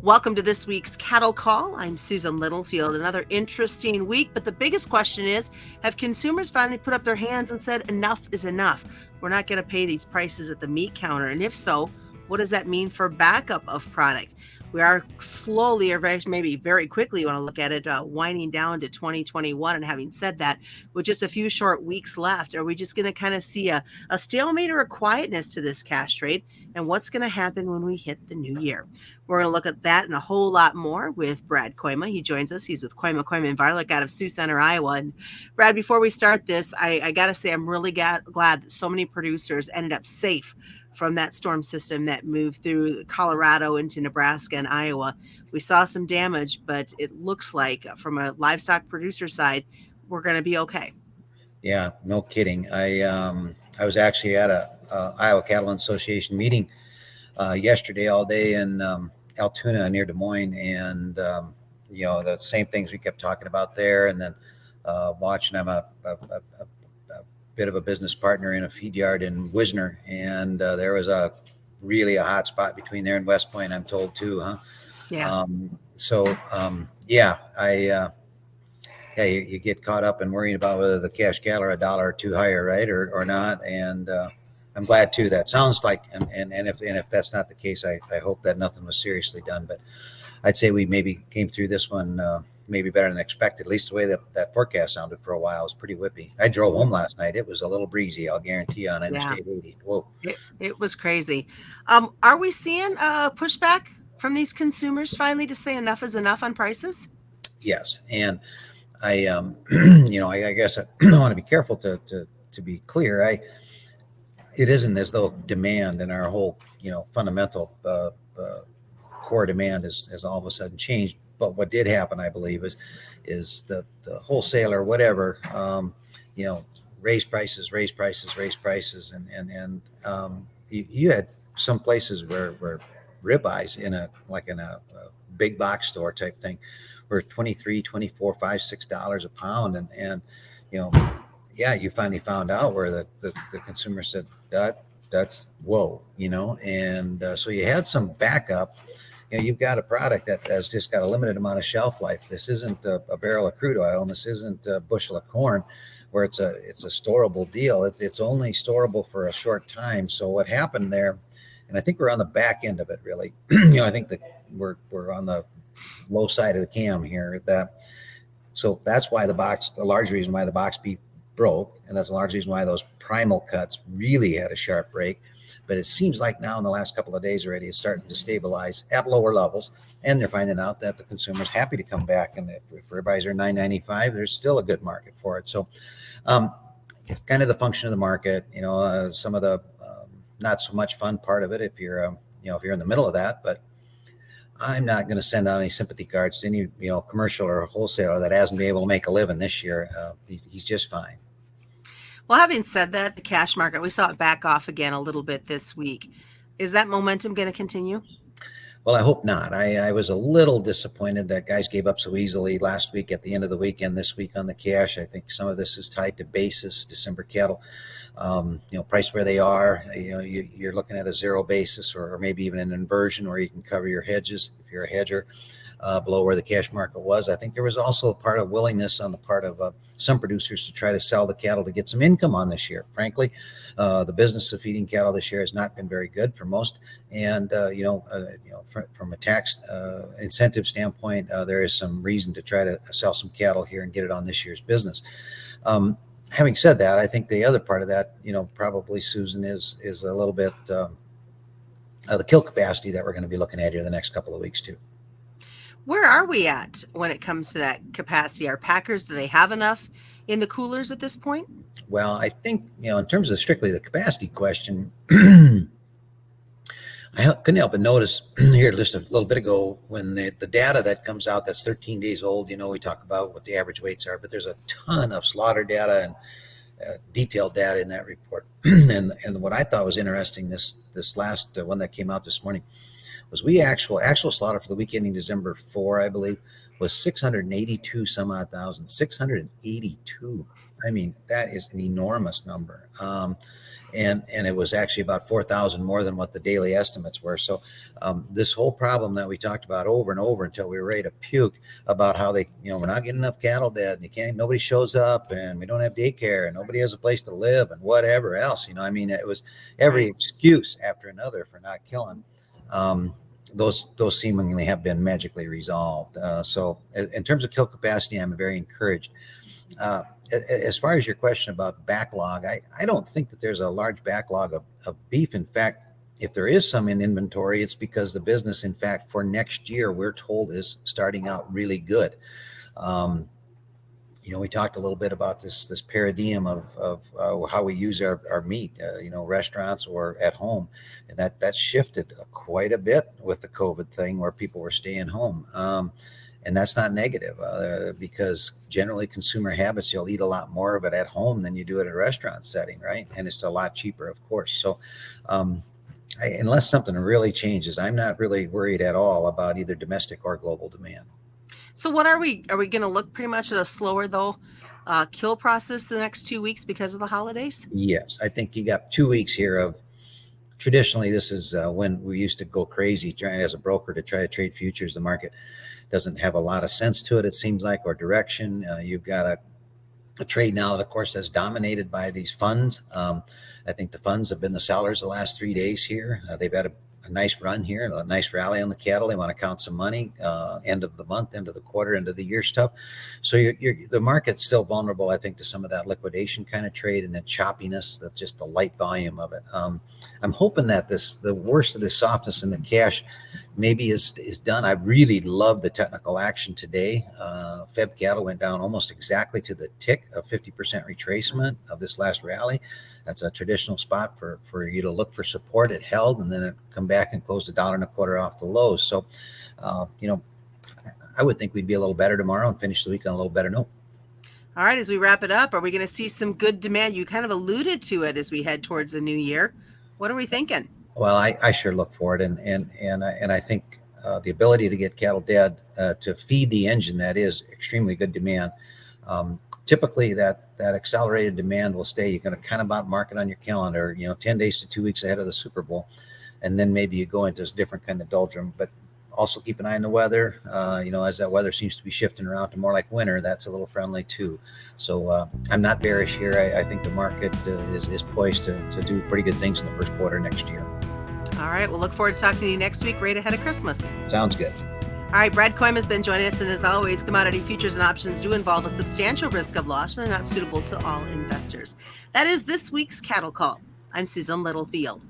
Welcome to this week's Cattle Call. I'm Susan Littlefield. Another interesting week, but the biggest question is, have consumers finally put up their hands and said enough is enough? We're not going to pay these prices at the meat counter. And if so, what does that mean for backup of product? We are slowly, or maybe very quickly, want to look at it, winding down to 2021. And having said that, with just a few short weeks left, are we just going to kind of see a stalemate or a quietness to this cash trade? And what's going to happen when we hit the new year? We're going to look at that and a whole lot more with Brad Kooima. He joins us. He's with Kooima and Varlick out of Sioux Center, Iowa. And Brad, before we start this, I got to say I'm really glad that so many producers ended up safe from that storm system that moved through Colorado into Nebraska and Iowa. We saw some damage, but it looks like from a livestock producer side, we're going to be okay. Yeah, no kidding. I was actually at a Iowa Cattle Association meeting yesterday all day in Altoona near Des Moines, and the same things we kept talking about there. And then watching, I'm a bit of a business partner in a feed yard in Wisner, and there was really a hot spot between there and West Point, I'm told too, huh? Yeah. You get caught up in worrying about whether the cash cattle are a dollar or two higher, right, or not. And I'm glad too. That sounds like, and if that's not the case, I hope that nothing was seriously done. But I'd say we maybe came through this one maybe better than expected. At least the way that forecast sounded for a while, it was pretty whippy. I drove home last night. It was a little breezy, I'll guarantee you, on Interstate 80. Whoa. It was crazy. Are we seeing pushback from these consumers finally to say enough is enough on prices? Yes. And I I guess I want to be careful to be clear. It isn't as though demand and our whole, fundamental core demand has all of a sudden changed. But what did happen, I believe, is the wholesaler, whatever, raise prices, and you had some places where ribeyes in a big box store type thing were $23, $24, $5, $6 a pound, and you finally found out where the consumer said that's whoa, and so you had some backup. You've got a product that has just got a limited amount of shelf life. This isn't a barrel of crude oil, and this isn't a bushel of corn where it's a storable deal. It's only storable for a short time. So what happened there, and I think we're on the back end of it, really. I think that we're on the low side of the cam here. So that's why the large reason why the box beef broke, and that's a large reason why those primal cuts really had a sharp break. But it seems like now in the last couple of days already, it's starting to stabilize at lower levels, and they're finding out that the consumer's happy to come back, and if everybody's are $9.95, there's still a good market for it. So, kind of the function of the market, some of the not so much fun part of it if you're in the middle of that, but I'm not going to send out any sympathy cards to any commercial or wholesaler that hasn't been able to make a living this year. He's just fine. Well, having said that, the cash market, we saw it back off again a little bit this week. Is that momentum going to continue? Well, I hope not. I was a little disappointed that guys gave up so easily last week at the end of the weekend, this week on the cash. I think some of this is tied to basis, December cattle, price where they are. You're looking at a zero basis or maybe even an inversion where you can cover your hedges if you're a hedger. Below where the cash market was. I think there was also a part of willingness on the part of some producers to try to sell the cattle to get some income on this year. Frankly, the business of feeding cattle this year has not been very good for most. And, from a tax incentive standpoint, there is some reason to try to sell some cattle here and get it on this year's business. Having said that, I think the other part of that, probably, Susan, is a little bit the kill capacity that we're going to be looking at here the next couple of weeks too. Where are we at when it comes to that capacity? Are packers, do they have enough in the coolers at this point? Well, I think, in terms of strictly the capacity question, I couldn't help but notice here just a little bit ago when the data that comes out that's 13 days old, we talk about what the average weights are, but there's a ton of slaughter data and detailed data in that report. and what I thought was interesting, this last one that came out this morning, was actual slaughter for the week ending December 4, I believe, was 682 some odd thousand, 682. I mean, that is an enormous number. and it was actually about 4,000 more than what the daily estimates were. So this whole problem that we talked about over and over until we were ready to puke about how they, we're not getting enough cattle dead, and nobody shows up, and we don't have daycare, and nobody has a place to live, and whatever else. I mean, it was every excuse after another for not killing. Those seemingly have been magically resolved. So in terms of kill capacity, I'm very encouraged. As far as your question about backlog, I don't think that there's a large backlog of beef. In fact, if there is some in inventory, it's because the business, in fact, for next year, we're told is starting out really good. We talked a little bit about this paradigm of how we use our meat, restaurants or at home, and that shifted quite a bit with the COVID thing, where people were staying home. And that's not negative, because generally consumer habits, you'll eat a lot more of it at home than you do at a restaurant setting, right? And it's a lot cheaper, of course. So unless something really changes, I'm not really worried at all about either domestic or global demand. So what are we going to look pretty much at a slower, though, kill process the next 2 weeks because of the holidays? Yes, I think you got 2 weeks here of, traditionally, this is when we used to go crazy trying as a broker to try to trade futures. The market doesn't have a lot of sense to it, it seems like, or direction. You've got a trade now that, of course, that's dominated by these funds. I think the funds have been the sellers the last 3 days here. They've had a nice run here, a nice rally on the cattle. They want to count some money, end of the month, end of the quarter, end of the year stuff. So the market's still vulnerable, I think, to some of that liquidation kind of trade and then choppiness, just the light volume of it. I'm hoping that the worst of the softness in the cash maybe is done. I really love the technical action today. Feb cattle went down almost exactly to the tick of 50% retracement of this last rally. That's a traditional spot for you to look for support. It held, and then it come back and closed $1.25 off the lows. So, I would think we'd be a little better tomorrow and finish the week on a little better note. All right, as we wrap it up, are we going to see some good demand? You kind of alluded to it as we head towards the new year. What are we thinking? Well, I sure look for it, and I think the ability to get cattle dead to feed the engine, that is extremely good demand. Typically, that accelerated demand will stay. You're going to kind of about mark it on your calendar, 10 days to 2 weeks ahead of the Super Bowl, and then maybe you go into this different kind of doldrum. But also keep an eye on the weather. As that weather seems to be shifting around to more like winter, that's a little friendly too. So I'm not bearish here. I think the market is poised to do pretty good things in the first quarter next year. All right, we'll look forward to talking to you next week, right ahead of Christmas. Sounds good. All right, Brad Kooima has been joining us, and as always, commodity futures and options do involve a substantial risk of loss and are not suitable to all investors. That is this week's Cattle Call. I'm Susan Littlefield.